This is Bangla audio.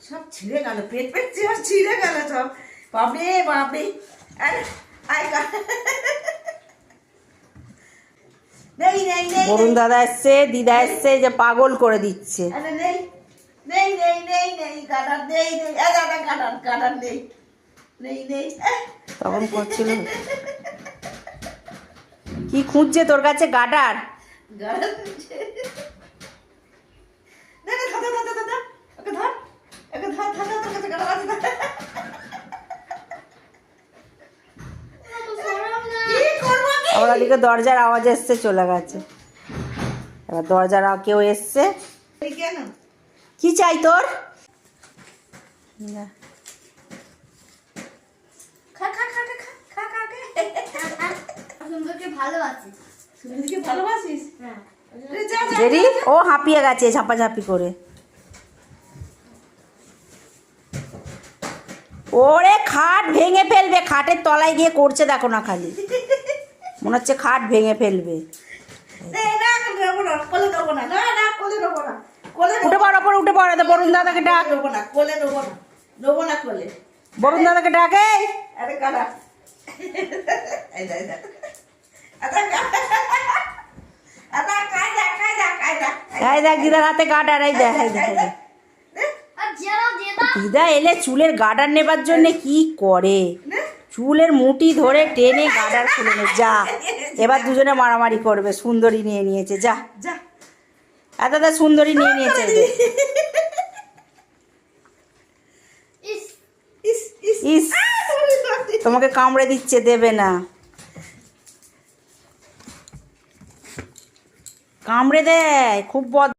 সব ছিঁড়ে গেল, পেট পেট সব ছিঁড়ে গেল সব। বাপরে বাপরে, বরুণ দাদা এসছে, দিদা এসছে, যে পাগল করে দিচ্ছে। নেই নেই নেই নেই নেই কাটার নেই নেই, দাদা কাটার কাটার নেই নেই নেই। তখন করছিল কি খুঁজছে তোর কাছে? গাডার। আবার ওদিকে দরজার আওয়াজ এসছে, চলে গেছে। এবার দরজার কেউ এসছে। কেন? কি চাই তোর? ভালোবাসিস? জেরি ও হাঁপিয়ে গেছে ঝাপাঝাপি করে। ওরে খাট ভেঙে ফেলবে, খাটের তলায় গিয়ে করছে দেখো না, খালি মনে হচ্ছে খাট ভেঙে ফেলবে। উঠে পড়, ওপর উঠে পড়। বরুণ দাদাকে ডাক, বরুণ দাদাকে ডাকে। এই দেখ দিদার হাতে গার্ডার, এই দেখ এই দেখ। দিদা এলে চুলের গার্ডার নেবার জন্য কি করে, চুলের মুঠি ধরে টেনে গার্ডার খুলে নে। যা, এবার দুজনে মারামারি করবে। সুন্দরী নিয়ে নিয়েছে, যা যা, দাদা সুন্দরী নিয়ে নিয়েছে। ইস, তোমাকে কামড়ে দিচ্ছে, দেবে না। কামড়ে দেয় খুব বদ।